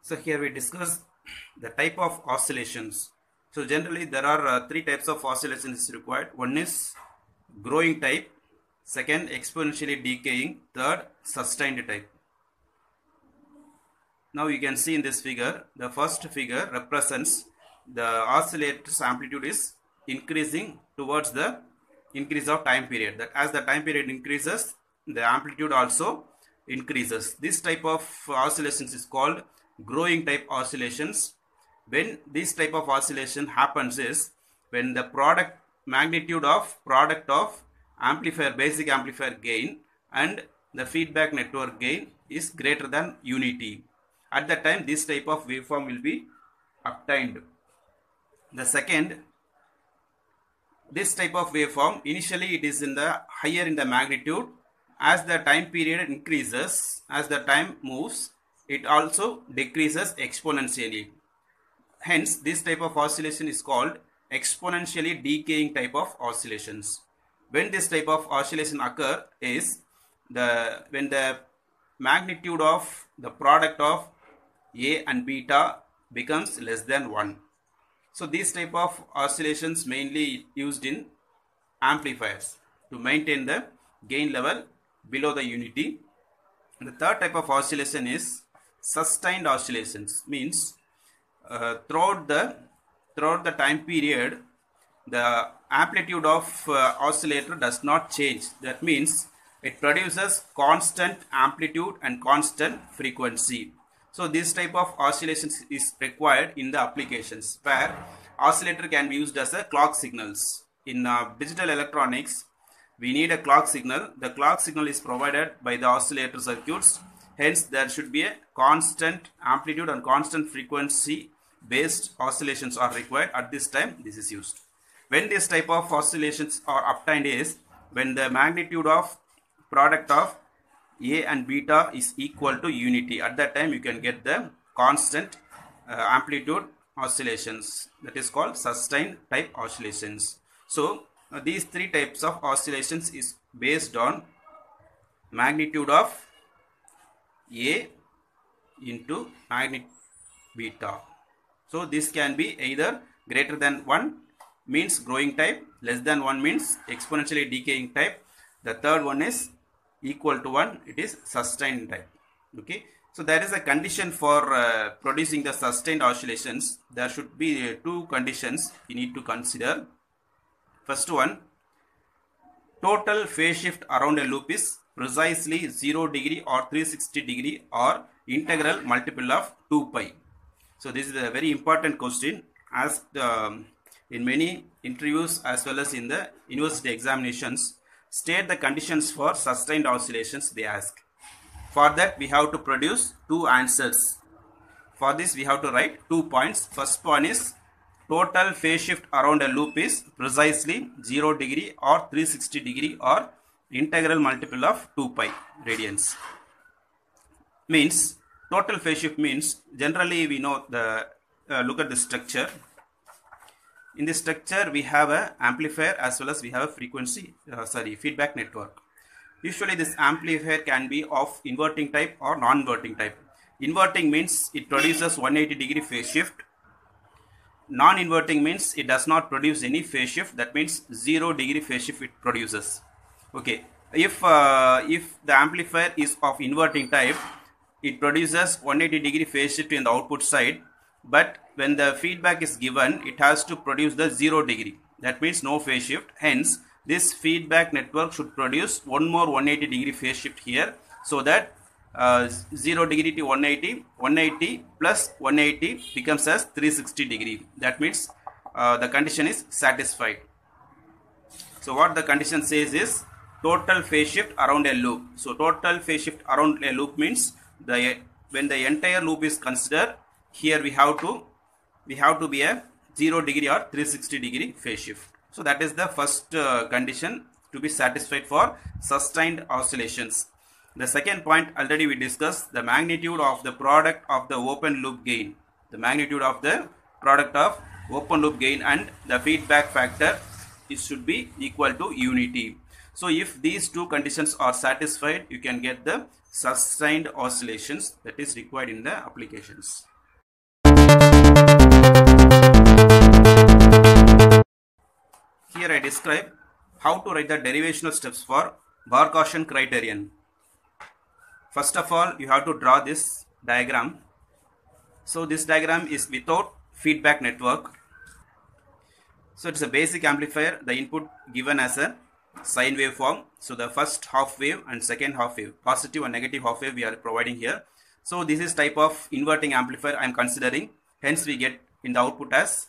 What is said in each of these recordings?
So here we discuss the type of oscillations. So generally there are three types of oscillations required. One is growing type, second exponentially decaying, third sustained type. Now you can see in this figure, the first figure represents the oscillator's amplitude is increasing towards the increase of time period. That as the time period increases, the amplitude also increases. This type of oscillations is called growing type oscillations. When this type of oscillation happens is when the magnitude of product of amplifier, basic amplifier gain and the feedback network gain is greater than unity. At that time, this type of waveform will be obtained. The second, this type of waveform, initially it is higher in the magnitude. As the time period increases, as the time moves, it also decreases exponentially. Hence, this type of oscillation is called exponentially decaying type of oscillations. When this type of oscillation occur is when the magnitude of the product of A and beta becomes less than 1. So these type of oscillations mainly used in amplifiers to maintain the gain level below the unity. And the third type of oscillation is sustained oscillations, means throughout the time period the amplitude of oscillator does not change. That means it produces constant amplitude and constant frequency. So this type of oscillations is required in the applications where oscillator can be used as a clock signals. In digital electronics, we need a clock signal. The clock signal is provided by the oscillator circuits. Hence, there should be a constant amplitude and constant frequency based oscillations are required. At this time, this is used. When this type of oscillations are obtained is when the magnitude of product of A and beta is equal to unity. At that time, you can get the constant amplitude oscillations. That is called sustained type oscillations. So, these three types of oscillations is based on magnitude of A into magnitude beta. So, this can be either greater than 1 means growing type, less than 1 means exponentially decaying type. The third one is equal to 1, it is sustained type. Okay, so there is a condition for producing the sustained oscillations. There should be two conditions you need to consider. First one, total phase shift around a loop is precisely 0 degree or 360 degree or integral multiple of 2 pi. So this is a very important question asked in many interviews as well as in the university examinations. State the conditions for sustained oscillations, they ask. For that, we have to produce two answers. For this, we have to write 2 points. First point is total phase shift around a loop is precisely 0 degree or 360 degree or integral multiple of 2 pi radians. Means total phase shift means generally we know the look at the structure. In this structure, we have an amplifier as well as we have a feedback network. Usually, this amplifier can be of inverting type or non-inverting type. Inverting means it produces 180 degree phase shift. Non-inverting means it does not produce any phase shift. That means 0 degree phase shift it produces. Okay. If the amplifier is of inverting type, it produces 180 degree phase shift in the output side. But when the feedback is given, it has to produce the 0 degree. That means no phase shift. Hence, this feedback network should produce one more 180 degree phase shift here. So that 0 degree to 180, 180 plus 180 becomes as 360 degree. That means the condition is satisfied. So what the condition says is total phase shift around a loop. So total phase shift around a loop means when the entire loop is considered, here we have to be a 0 degree or 360 degree phase shift. So that is the first condition to be satisfied for sustained oscillations. The second point already we discussed, the magnitude of the product of the open loop gain. The magnitude of the product of open loop gain and the feedback factor, it should be equal to unity. So if these two conditions are satisfied, you can get the sustained oscillations that is required in the applications. Here I describe how to write the derivational steps for Barkhausen criterion. First of all, you have to draw this diagram. So this diagram is without feedback network. So it's a basic amplifier, the input given as a sine wave form. So the first half wave and second half wave, positive and negative half wave we are providing here. So this is type of inverting amplifier I am considering. Hence we get in the output as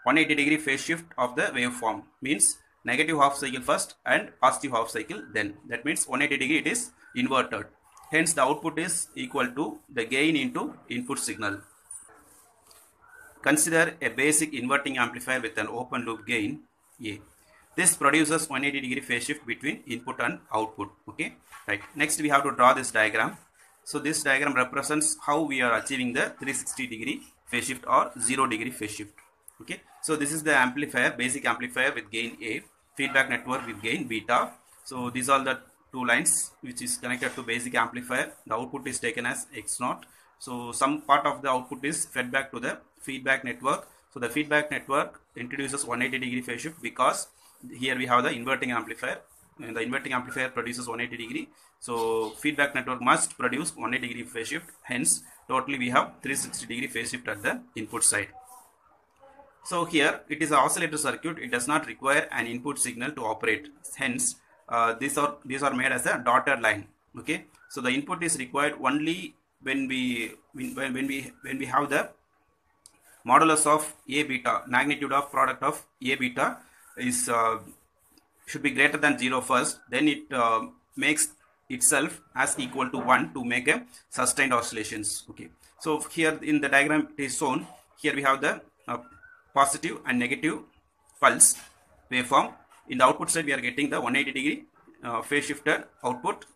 180 degree phase shift of the waveform. Means negative half cycle first and positive half cycle then. That means 180 degree it is inverted. Hence the output is equal to the gain into input signal. Consider a basic inverting amplifier with an open loop gain A. This produces 180 degree phase shift between input and output. Okay, right. Next we have to draw this diagram. So this diagram represents how we are achieving the 360 degree phase shift or 0 degree phase shift. Okay, so this is the amplifier, basic amplifier with gain A, feedback network with gain beta. So these are the two lines which is connected to basic amplifier. The output is taken as X0. So some part of the output is fed back to the feedback network. So the feedback network introduces 180 degree phase shift because here we have the inverting amplifier, and the inverting amplifier produces 180 degree. So feedback network must produce 180 degree phase shift. Hence totally we have 360 degree phase shift at the input side. So here it is an oscillator circuit. It does not require an input signal to operate. Hence these are made as a dotted line. Okay, so the input is required only when we have the modulus of A beta, magnitude of product of A beta is should be greater than 0 first, then it makes itself as equal to 1 to make a sustained oscillations. Okay, so here in the diagram it is shown. Here we have the positive and negative pulse waveform. In the output side we are getting the 180 degree phase shifted output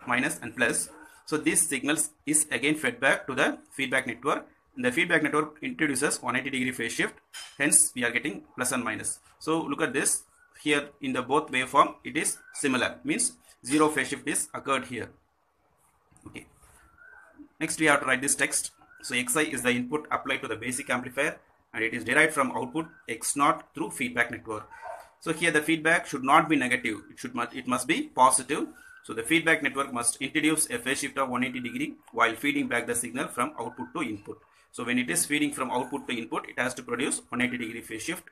minus and plus. So this signals is again fed back to the feedback network. The feedback network introduces 180 degree phase shift. Hence we are getting plus and minus. So look at this. Here in the both waveform it is similar. Means 0 phase shift is occurred here. Okay. Next we have to write this text. So Xi is the input applied to the basic amplifier and it is derived from output X0 through feedback network. So here the feedback should not be negative. It must be positive. So the feedback network must introduce a phase shift of 180 degree while feeding back the signal from output to input. So when it is feeding from output to input, it has to produce 180 degree phase shift.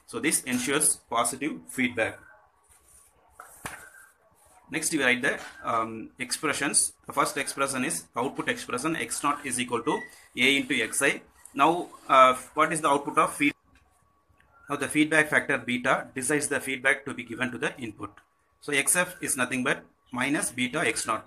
So this ensures positive feedback. Next we write the expressions. The first expression is output expression. X0 is equal to A into Xi. Now what is the output of feedback? Now the feedback factor beta decides the feedback to be given to the input. So Xf is nothing but minus beta X0.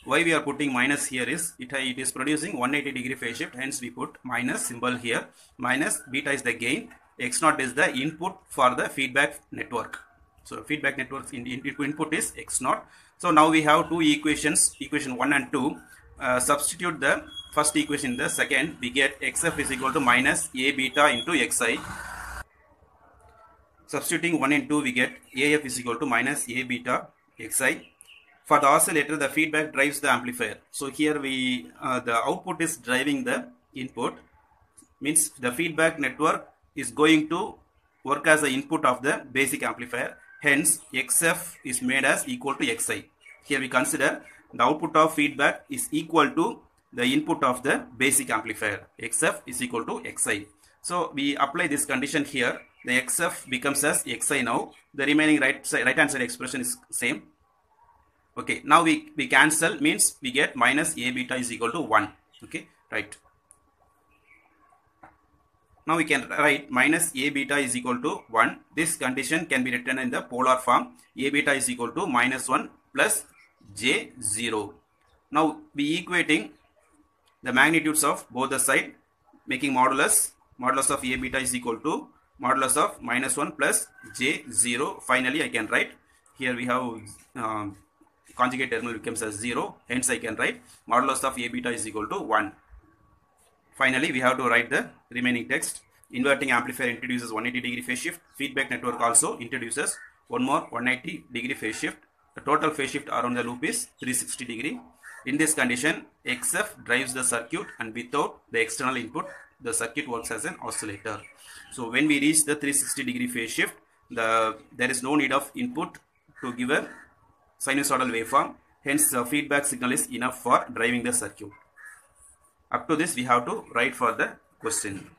Why we are putting minus here is it is producing 180 degree phase shift. Hence we put minus symbol here. Minus beta is the gain. X0 is the input for the feedback network. So feedback network input is X0. So now we have two equations, equation 1 and 2. Substitute the first equation in the second. We get Xf is equal to minus A beta into Xi. Substituting 1 and 2 we get AF is equal to minus A beta Xi. For the oscillator the feedback drives the amplifier. So here we the output is driving the input. Means the feedback network is going to work as the input of the basic amplifier. Hence Xf is made as equal to Xi. Here we consider the output of feedback is equal to the input of the basic amplifier. Xf is equal to Xi. So we apply this condition here. The Xf becomes as Xi now. The remaining right hand side expression is same. Okay, now we cancel, means we get minus A beta is equal to 1. Okay, right. Now we can write minus A beta is equal to 1. This condition can be written in the polar form. A beta is equal to minus 1 plus J0. Now we equating the magnitudes of both the side, making modulus of A beta is equal to modulus of minus 1 plus J0. Finally I can write, here we have conjugate terminal becomes as 0. Hence I can write modulus of A beta is equal to 1. Finally, we have to write the remaining text. Inverting amplifier introduces 180 degree phase shift. Feedback network also introduces one more 180 degree phase shift. The total phase shift around the loop is 360 degree. In this condition, Xf drives the circuit and without the external input, the circuit works as an oscillator. So when we reach the 360 degree phase shift, there is no need of input to give a sinusoidal waveform. Hence, the feedback signal is enough for driving the circuit. Up to this, we have to write for the question.